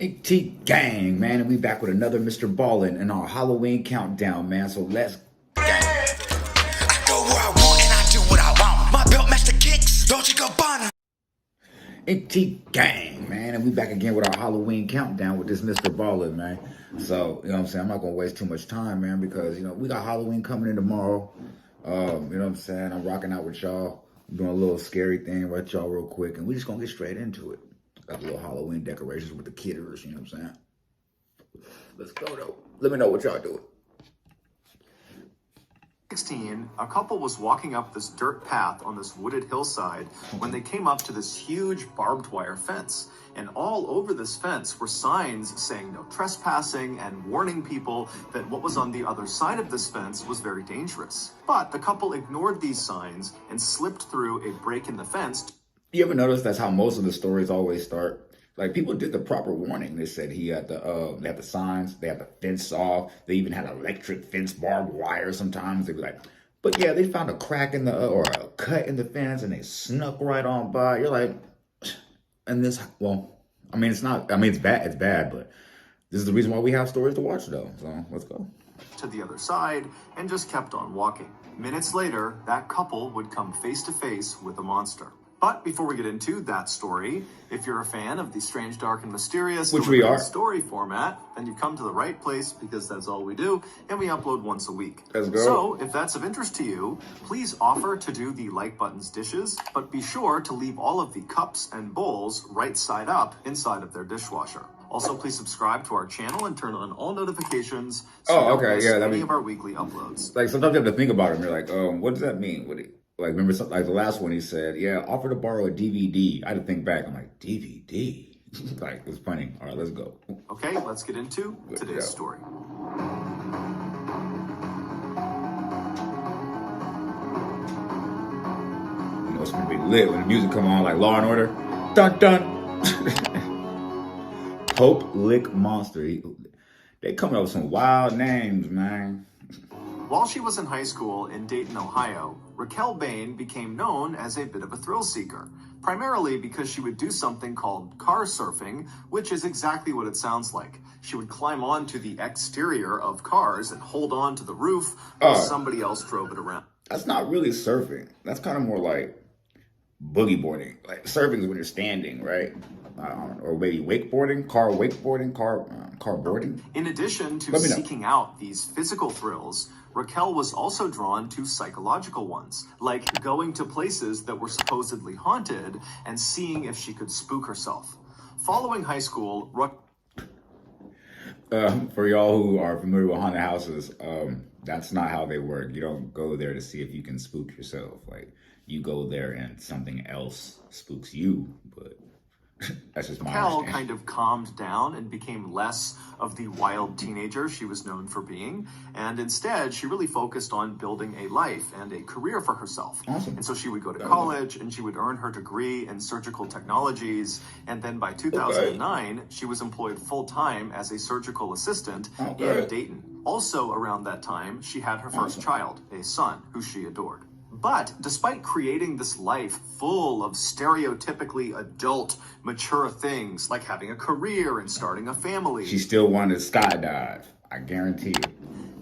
AT gang, man, and we back with another Mr. Ballin in our Halloween countdown, man. So let's gang. I go where I want and I do what I want. My belt match the kicks, Dolce Gabbana. AT gang, man, and we back again with our Halloween countdown with this Mr. Ballin, man. So, you know what I'm saying? I'm not gonna waste too much time, man, because we got Halloween coming in tomorrow. You know what I'm saying? I'm rocking out with y'all. I'm doing a little scary thing with y'all real quick, and we just gonna get straight into it. Got little Halloween decorations with the kidders, you know what I'm saying? Let's go though. Let me know what y'all doing. 16, a couple was walking up this dirt path on this wooded hillside when they came up to this huge barbed wire fence. And all over this fence were signs saying no trespassing and warning people that what was on the other side of this fence was very dangerous. But the couple ignored these signs and slipped through a break in the fence. You ever notice that's how most of the stories always start? Like, people did the proper warning. They said they had the signs, they had the fence off, they even had electric fence barbed wire sometimes. They'd be like, but yeah, they found a crack in the, or a cut in the fence and they snuck right on by. You're like, and this, well, I mean, it's not, I mean, it's bad, but this is the reason why we have stories to watch though. So let's go. To the other side and just kept on walking. Minutes later, that couple would come face to face with a monster. But before we get into that story, if you're a fan of the strange, dark, and mysterious which we are story format, then you've come to the right place because that's all we do, and we upload once a week. Let's go. So if that's of interest to you, please offer to do the like button's dishes, but be sure to leave all of the cups and bowls right side up inside of their dishwasher. Also, please subscribe to our channel and turn on all notifications so you don't miss any of our weekly uploads. Like, sometimes you have to think about it and you're like, what does that mean? Like, remember, like the last one he said, yeah, offer to borrow a DVD. I had to think back. I'm like, DVD? Like, it's funny. All right, let's go. Okay, let's get into today's story. You know, it's gonna be lit when the music come on, like Law and Order. Dun, dun. Pope Lick Monster. They coming up with some wild names, man. While she was in high school in Dayton, Ohio, Raquel Bane became known as a bit of a thrill seeker, primarily because she would do something called car surfing, which is exactly what it sounds like. She would climb onto the exterior of cars and hold on to the roof while somebody else drove it around. That's not really surfing. That's kind of more like boogie boarding. Like, surfing is when you're standing, right? Or maybe wakeboarding, car boarding. In addition to seeking out these physical thrills, Raquel was also drawn to psychological ones, like going to places that were supposedly haunted and seeing if she could spook herself. Following high school, for y'all who are familiar with haunted houses, that's not how they work. You don't go there to see if you can spook yourself. Like, you go there and something else spooks you, but that's just my Raquel understanding. kind of calmed down and became less of the wild teenager she was known for being, and instead she really focused on building a life and a career for herself. Awesome. And so she would go to college and she would earn her degree in surgical technologies, and then by 2009 she was employed full-time as a surgical assistant in Dayton. Also around that time she had her first child, a son who she adored. But despite creating this life full of stereotypically adult, mature things like having a career and starting a family, She still wanted to skydive, I guarantee you.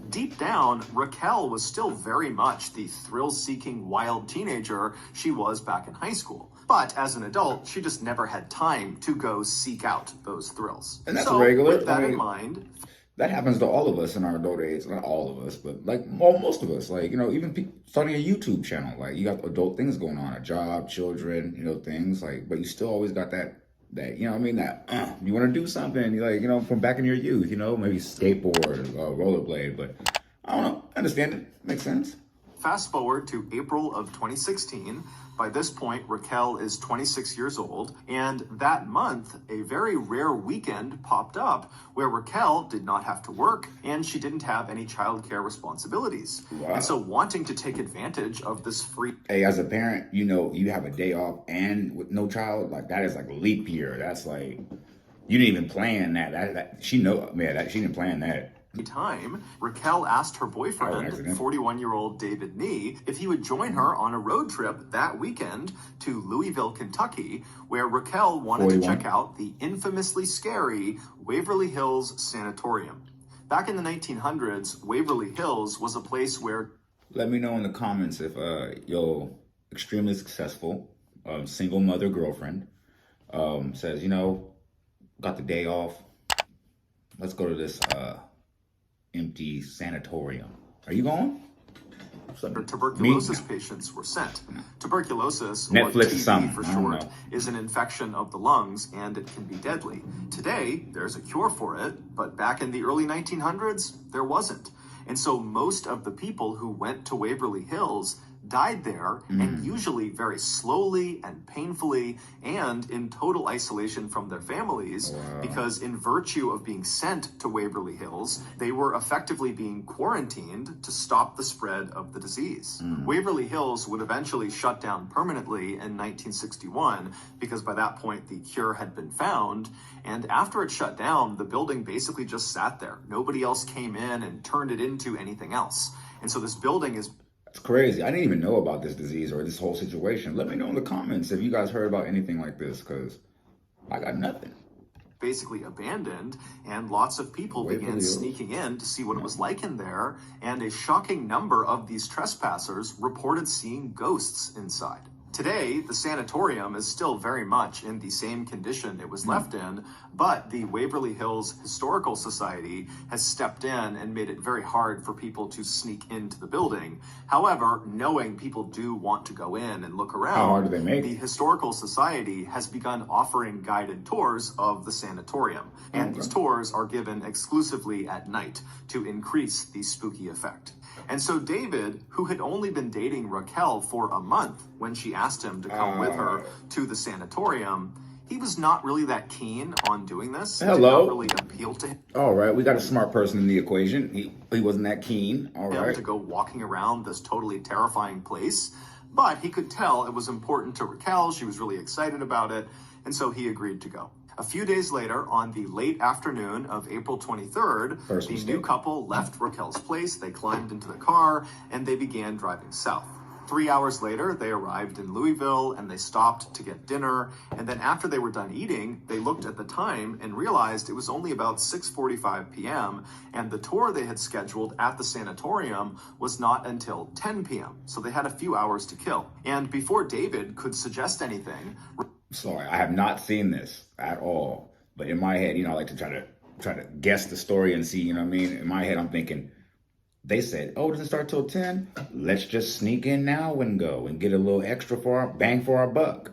deep down, Raquel was still very much the thrill-seeking wild teenager she was back in high school. But as an adult, she just never had time to go seek out those thrills. And that's so, regular. With that in mind, that happens to all of us in our adult age. Not all of us, but like most of us. Like, even people starting a YouTube channel. Like, you got adult things going on, a job, children, things. Like, but you still always got that you know what I mean? That you want to do something, like, from back in your youth, maybe skateboard or rollerblade. But I don't know. I understand it. Makes sense. fast forward to April of 2016. By this point, Raquel is 26 years old, and that month, a very rare weekend popped up where Raquel did not have to work and she didn't have any childcare responsibilities. Wow. And so wanting to take advantage of this free... Hey, as a parent, you have a day off and with no child, like, that is like leap year. That's like, you didn't even plan that. She didn't plan that. Time, Raquel asked her boyfriend, 41-year-old David Nee, if he would join her on a road trip that weekend to Louisville, Kentucky, where Raquel wanted to check out the infamously scary Waverly Hills Sanatorium. Back in the 1900s, Waverly Hills was a place where... Let me know in the comments if your extremely successful single mother girlfriend says, you know, got the day off, let's go to this empty sanatorium. Are you going? Tuberculosis patients were sent. Tuberculosis, Netflix or something, TB for short, is an infection of the lungs, and it can be deadly. Today, there's a cure for it, but back in the early 1900s, there wasn't. And so most of the people who went to Waverly Hills died there, and usually very slowly and painfully and in total isolation from their families, because in virtue of being sent to Waverly Hills, they were effectively being quarantined to stop the spread of the disease. Waverly Hills would eventually shut down permanently in 1961 because by that point the cure had been found, and after it shut down, the building basically just sat there. Nobody else came in and turned it into anything else. And so this building is... It's crazy. I didn't even know about this disease or this whole situation. Let me know in the comments if you guys heard about anything like this, because I got nothing. Basically abandoned, and lots of people began sneaking in to see what it was like in there, and a shocking number of these trespassers reported seeing ghosts inside. Today, the sanatorium is still very much in the same condition it was left in, but the Waverly Hills Historical Society has stepped in and made it very hard for people to sneak into the building. However, knowing people do want to go in and look around, how hard do they make the Historical Society has begun offering guided tours of the sanatorium, and these tours are given exclusively at night to increase the spooky effect. And so David, who had only been dating Raquel for a month when she asked him to come with her to the sanatorium, he was not really that keen on doing this. Hello. It did not really appeal to him. All right, we got a smart person in the equation. He wasn't that keen. All right. To go walking around this totally terrifying place. But he could tell it was important to Raquel. She was really excited about it. And so he agreed to go. A few days later, on the late afternoon of April 23rd, the new couple left Raquel's place, they climbed into the car, and they began driving south. 3 hours later, they arrived in Louisville, and they stopped to get dinner, and then after they were done eating, they looked at the time and realized it was only about 6:45 p.m., and the tour they had scheduled at the sanatorium was not until 10 p.m., so they had a few hours to kill. And before David could suggest anything... Sorry, I have not seen this at all. But in my head, you know, I like to try to guess the story and see, you know what I mean? In my head, I'm thinking, they said, oh, it doesn't start till 10? Let's just sneak in now and go and get a little extra for our bang for our buck.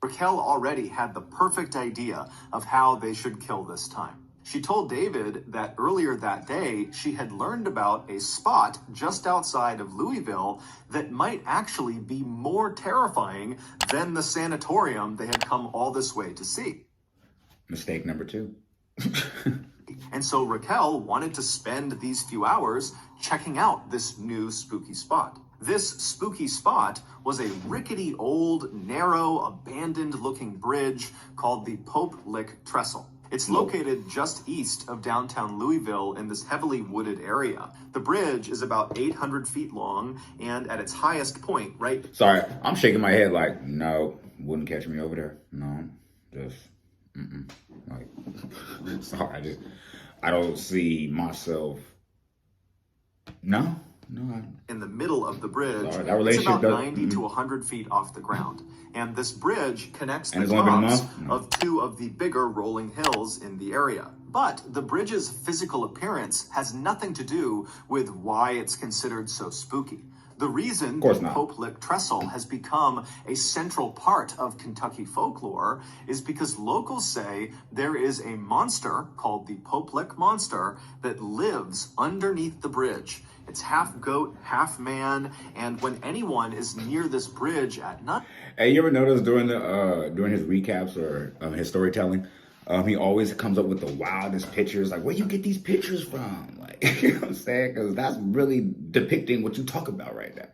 Raquel already had the perfect idea of how they should kill this time. She told David that earlier that day, she had learned about a spot just outside of Louisville that might actually be more terrifying than the sanatorium they had come all this way to see. Mistake number 2. And so Raquel wanted to spend these few hours checking out this new spooky spot. This spooky spot was a rickety, old, narrow, abandoned-looking bridge called the Pope Lick Trestle. It's located just east of downtown Louisville in this heavily wooded area. The bridge is about 800 feet long, and at its highest point, right... Sorry, I'm shaking my head like, no, wouldn't catch me over there. No, just, like, sorry, I don't see myself. No. In the middle of the bridge, sorry, that relationship it's about 90 to 100 feet off the ground. And this bridge connects the it's only been a tops month? of 2 of the bigger rolling hills in the area. But the bridge's physical appearance has nothing to do with why it's considered so spooky. The reason the Pope Lick Trestle has become a central part of Kentucky folklore is because locals say there is a monster called the Pope Lick Monster that lives underneath the bridge. It's half goat, half man, and when anyone is near this bridge at night... Hey, you ever notice during his recaps or his storytelling, he always comes up with the wildest pictures. Like, where you get these pictures from? Like, you know what I'm saying? Because that's really depicting what you talk about right now.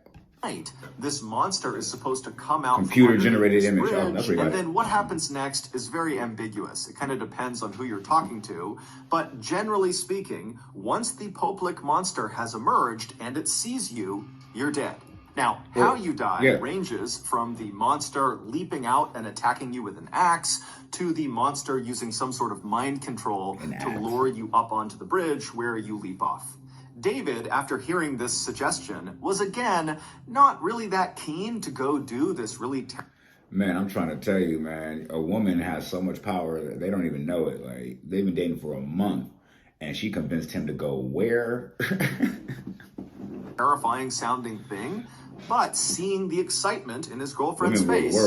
This monster is supposed to come out computer-generated from image. bridge, Oh, that's pretty and good. then what happens next is very ambiguous. It kind of depends on who you're talking to, but generally speaking, once the Pope Lick monster has emerged and it sees you, you're dead. Now, how you die ranges from the monster leaping out and attacking you with an axe to the monster using some sort of mind control to lure you up onto the bridge where you leap off. David, after hearing this suggestion, was again not really that keen to go do this really Man, I'm trying to tell you, man, a woman has so much power that they don't even know it. Like, they've been dating for a month, and she convinced him to go where? terrifying sounding thing, but seeing the excitement in his girlfriend's face,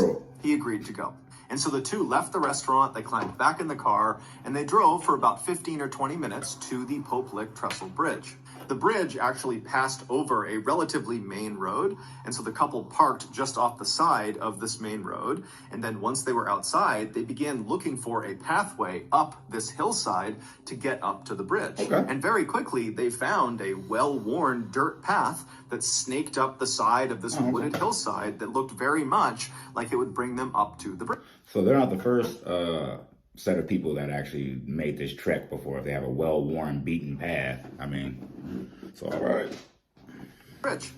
he agreed to go. And so the two left the restaurant, they climbed back in the car, and they drove for about 15 or 20 minutes to the Pope Lick Trestle Bridge. The bridge actually passed over a relatively main road, and so the couple parked just off the side of this main road, and then once they were outside, they began looking for a pathway up this hillside to get up to the bridge. And very quickly, they found a well-worn dirt path that snaked up the side of this wooded hillside that looked very much like it would bring them up to the bridge. So they're not the first set of people that actually made this trek before. If they have a well-worn, beaten path, I mean, it's all right.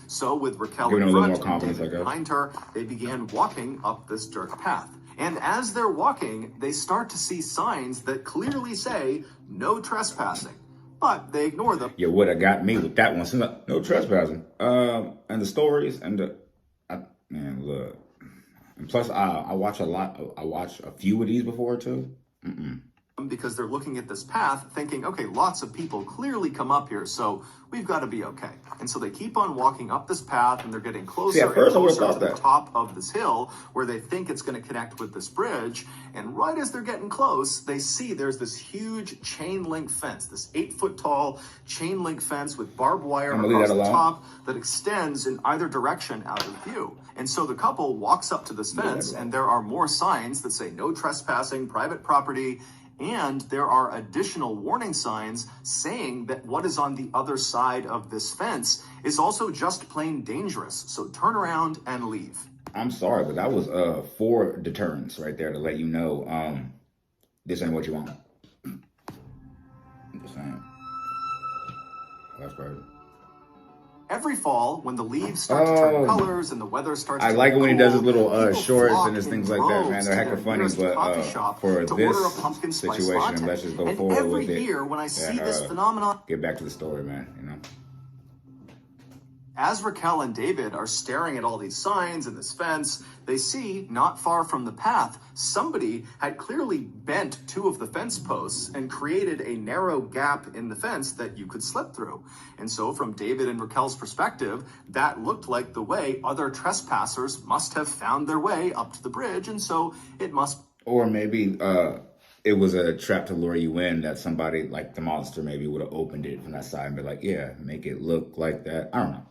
So with Raquel in front and David behind her, they began walking up this dirt path. And as they're walking, they start to see signs that clearly say, no trespassing. But they ignore them. You would have got me with that one. So no trespassing. And the stories and man, look. And plus, I watch a lot. I watched a few of these before too. Because they're looking at this path thinking, okay, lots of people clearly come up here, so we've got to be okay. And so they keep on walking up this path, and they're getting closer and closer to the top of this hill where they think it's going to connect with this bridge. And right as they're getting close, they see there's this huge chain link fence, this 8-foot tall chain link fence with barbed wire across the top that extends in either direction out of view. And so the couple walks up to this fence, and there are more signs that say no trespassing, private property, and there are additional warning signs saying that what is on the other side of this fence is also just plain dangerous. So turn around and leave. I'm sorry, but that was 4 deterrents right there to let you know this ain't what you want. I'm just saying. That's crazy. Every fall, when the leaves start to turn colors and the weather starts to I like it when he does his little shorts and his in things like that, man. They're heck of funny, but for this situation, let's just go forward with it. Every year, when I see this phenomenon, get back to the story, man, you know. As Raquel and David are staring at all these signs and this fence, they see, not far from the path, somebody had clearly bent 2 of the fence posts and created a narrow gap in the fence that you could slip through. And so from David and Raquel's perspective, that looked like the way other trespassers must have found their way up to the bridge, and so it must... Or maybe it was a trap to lure you in, that somebody, like the monster, maybe would have opened it from that side and be like, yeah, make it look like that. I don't know.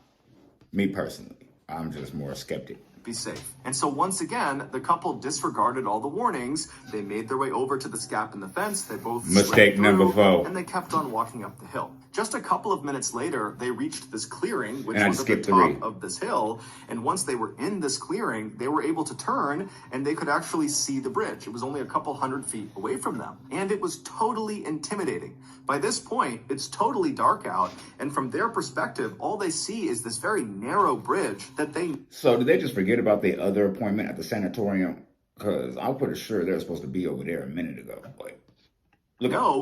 Me personally, I'm just more skeptic. Be safe. And so once again, the couple disregarded all the warnings. They made their way over to this gap in the fence. They both mistake number 4, and they kept on walking up the hill. Just a couple of minutes later, they reached this clearing, which was at the top of this hill. And once they were in this clearing, they were able to turn and they could actually see the bridge. It was only a couple hundred feet away from them. And it was totally intimidating. By this point, it's totally dark out. And from their perspective, all they see is this very narrow bridge that they... So did they just forget about the other appointment at the sanatorium? Because I'm pretty sure they're supposed to be over there a minute ago. Like,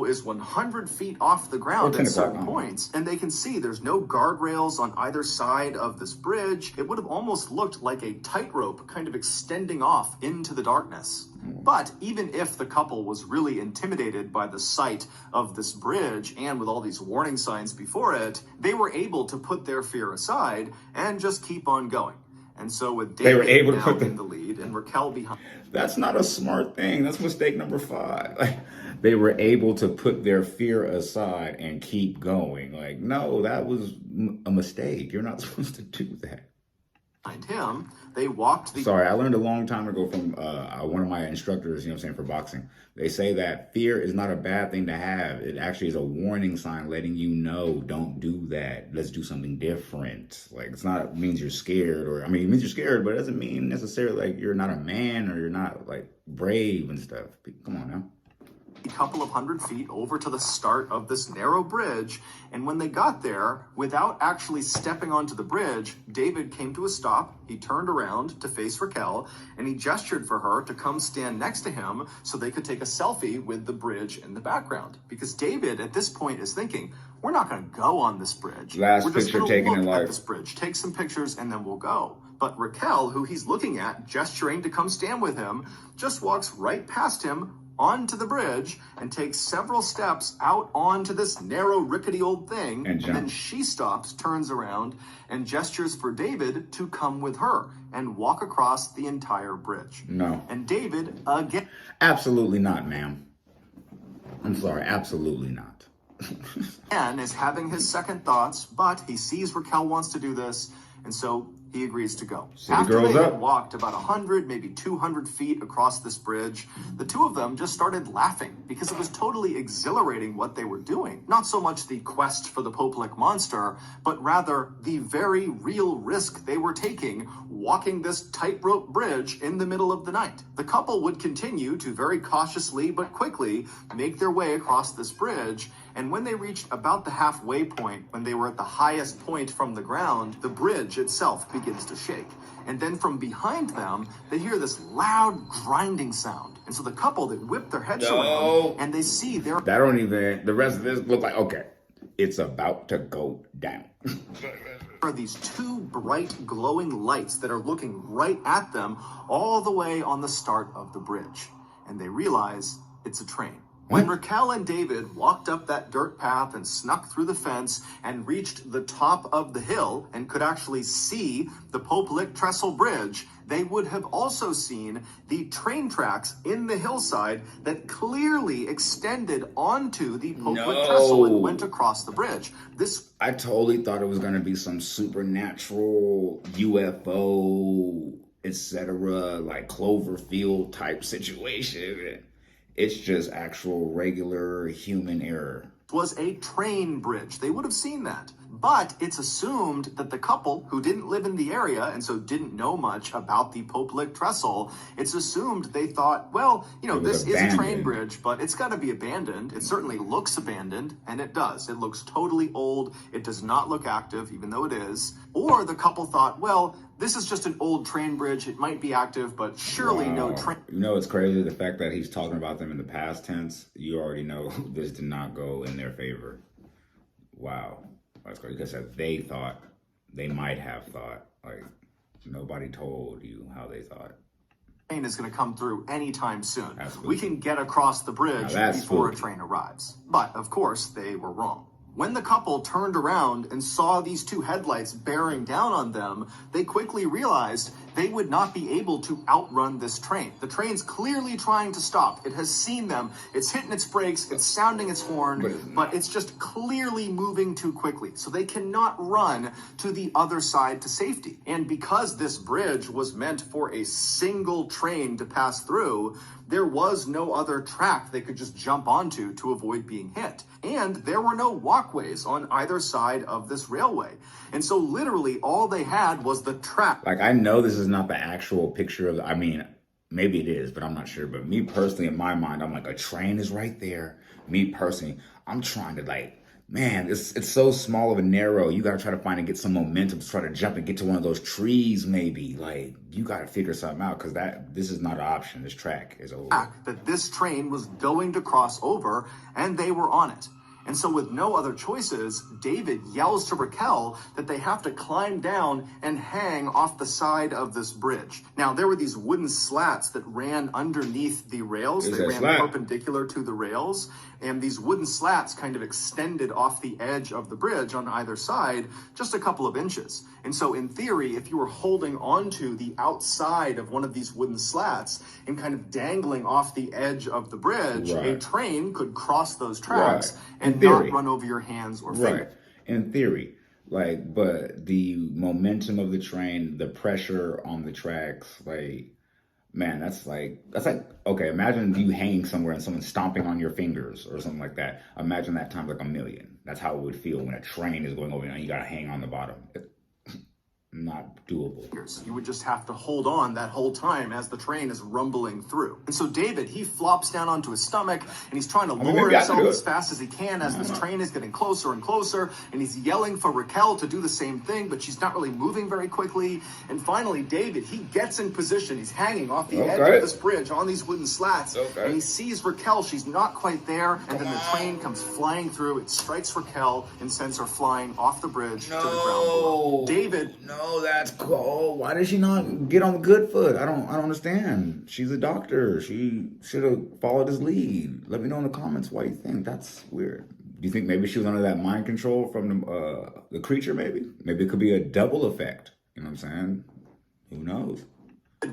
is 100 feet off the ground at certain points, and they can see there's no guardrails on either side of this bridge. It would have almost looked like a tightrope kind of extending off into the darkness. But even if the couple was really intimidated by the sight of this bridge and with all these warning signs before it, they were able to put their fear aside and just keep on going. And so with David now in the lead and Raquel behind... That's not a smart thing. That's mistake number 5. Like, they were able to put their fear aside and keep going. Like, no, that was a mistake. You're not supposed to do that. behind him. They walked the Sorry, I learned a long time ago from one of my instructors, you know what I'm saying, for boxing. They say that fear is not a bad thing to have. It actually is a warning sign letting you know, don't do that. Let's do something different. Like, it's not, it means you're scared, or, I mean, it means you're scared, but it doesn't mean necessarily like you're not a man or you're not like brave and stuff. Come on now. a couple of 100 feet over to the start of this narrow bridge. And when they got there, without actually stepping onto the bridge, David came to a stop. He turned around to face Raquel and he gestured for her to come stand next to him so they could take a selfie with the bridge in the background. Because David at this point is thinking, we're not going to go on this bridge. Last we're just picture gonna taken look in at life. this bridge, take some pictures, and then we'll go. But Raquel, who he's looking at, gesturing to come stand with him, just walks right past him onto the bridge and takes several steps out onto this narrow, rickety old thing. And then she stops, turns around, and gestures for David to come with her and walk across the entire bridge. No. And David, again... Absolutely not, ma'am. I'm sorry, absolutely not. and is having his second thoughts, but he sees Raquel wants to do this, and so he agrees to go. After they had walked about 100, maybe 200 feet across this bridge, the two of them just started laughing because it was totally exhilarating what they were doing. Not so much the quest for the Pope Lick monster, but rather the very real risk they were taking walking this tightrope bridge in the middle of the night. The couple would continue to very cautiously but quickly make their way across this bridge, and when they reached about the halfway point, when they were at the highest point from the ground, the bridge itself begins to shake. And then from behind them, they hear this loud grinding sound. And so the couple, they whip their heads around and they see their... That don't even, the rest of this look like, okay, it's about to go down. are these two bright glowing lights that are looking right at them all the way on the start of the bridge. And they realize it's a train. When Raquel and David walked up that dirt path and snuck through the fence and reached the top of the hill and could actually see the Pope Lick Trestle Bridge, they would have also seen the train tracks in the hillside that clearly extended onto the Pope Lick Trestle and went across the bridge. I totally thought it was going to be some supernatural UFO, etc., like Cloverfield type situation. It's just actual regular human error. Was a train bridge. They would have seen that. But it's assumed that the couple who didn't live in the area and so didn't know much about the Pope Lick Trestle, it's assumed they thought, well, you know, this is a train bridge, but it's got to be abandoned. It certainly looks abandoned, and it does. It looks totally old. It does not look active, even though it is. Or the couple thought, well, this is just an old train bridge. It might be active, but surely no train. You know, it's crazy. The fact that he's talking about them in the past tense, you already know this did not go in their favor. Wow. That's crazy. Because they might have thought, like, nobody told you how they thought. Train is going to come through anytime soon. Absolutely. We can get across the bridge before spooky. a train arrives. But, of course, they were wrong. When the couple turned around and saw these two headlights bearing down on them, they quickly realized they would not be able to outrun this train. The train's clearly trying to stop. It has seen them. It's hitting its brakes. It's sounding its horn, but it's just clearly moving too quickly. So they cannot run to the other side to safety. And because this bridge was meant for a single train to pass through, there was no other track they could just jump onto to avoid being hit. And there were no walkways on either side of this railway. And so literally all they had was the track. Like, I know this is not the actual picture of, I mean, maybe it is, but I'm not sure. But me personally, in my mind, I'm like, a train is right there. Me personally, I'm trying to, like, man, it's so small of a narrow. You got to try to find and get some momentum to try to jump and get to one of those trees, maybe. Like, you got to figure something out, because this is not an option. This track is over. That this train was going to cross over, and they were on it. And so with no other choices, David yells to Raquel that they have to climb down and hang off the side of this bridge. Now, there were these wooden slats that ran underneath the rails. They ran perpendicular to the rails. And these wooden slats kind of extended off the edge of the bridge on either side just a couple of inches. And so in theory, if you were holding onto the outside of one of these wooden slats and kind of dangling off the edge of the bridge, a train could cross those tracks and not run over your hands or fingers. In theory. Like, but the momentum of the train, the pressure on the tracks, like, man, that's like okay, imagine you hanging somewhere and someone stomping on your fingers or something like that. Imagine that times like a million. That's how it would feel when a train is going over and you gotta hang on the bottom. Not doable. You would just have to hold on that whole time as the train is rumbling through. And so David, he flops down onto his stomach and he's trying to lower himself as fast as he can as this train is getting closer and closer. And he's yelling for Raquel to do the same thing, but she's not really moving very quickly. And finally, David, he gets in position. He's hanging off the edge of this bridge on these wooden slats. And he sees Raquel. She's not quite there. And then the train comes flying through. It strikes Raquel and sends her flying off the bridge to the ground below. David... No, that's cold. Why did she not get on the good foot? I don't understand. She's a doctor. She should have followed his lead. Let me know in the comments why you think. That's weird. Do you think maybe she was under that mind control from the creature, maybe? Maybe it could be a double effect. You know what I'm saying? Who knows?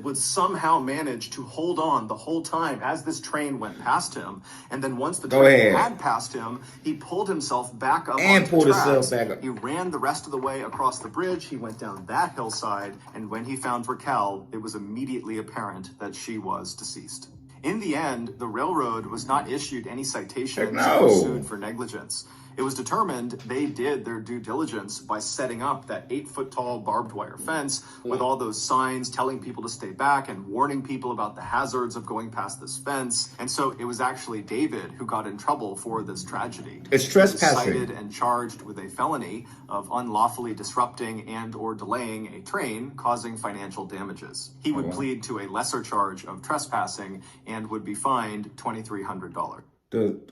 Would somehow manage to hold on the whole time as this train went past him, and then once the train had passed him, he pulled himself back up and pulled himself back up. He ran the rest of the way across the bridge. He went down that hillside, and when he found Raquel, it was immediately apparent that she was deceased. In the end, the railroad was not issued any citations or sued for negligence. It was determined they did their due diligence by setting up that 8-foot-tall barbed wire fence with all those signs telling people to stay back and warning people about the hazards of going past this fence. And so it was actually David who got in trouble for this tragedy. It's trespassing. He was cited and charged with a felony of unlawfully disrupting and or delaying a train, causing financial damages. He would plead to a lesser charge of trespassing and would be fined $2,300.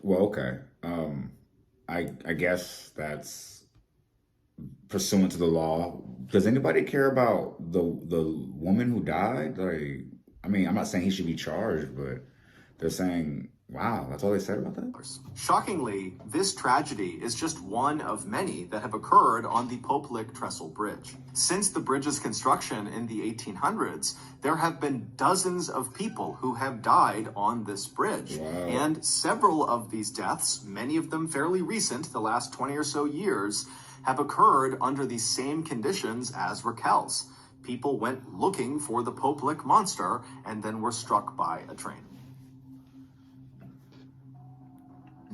Well, okay. I guess that's pursuant to the law. Does anybody care about the woman who died? Like, I mean, I'm not saying he should be charged, but they're saying, wow, that's all they said about that? Shockingly, this tragedy is just one of many that have occurred on the Pope Lick Trestle Bridge. Since the bridge's construction in the 1800s, there have been dozens of people who have died on this bridge. Wow. And several of these deaths, many of them fairly recent, the last 20 or so years, have occurred under the same conditions as Raquel's. People went looking for the Pope Lick monster and then were struck by a train.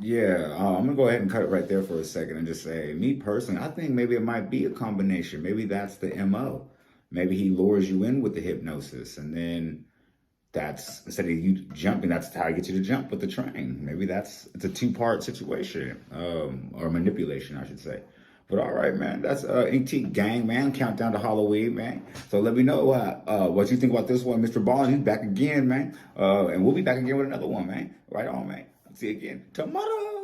Yeah, I'm gonna go ahead and cut it right there for a second and just say, me personally, I think maybe it might be a combination. Maybe that's the MO. Maybe he lures you in with the hypnosis, and then that's, instead of you jumping, that's how he gets you to jump with the train. Maybe it's a two-part situation, or manipulation, I should say. But all right, man, that's Ink Gang, man. Countdown to Halloween, man. So let me know what you think about this one. Mr. Ballin, he's back again, man. And we'll be back again with another one, man. Right on, man. See you again tomorrow.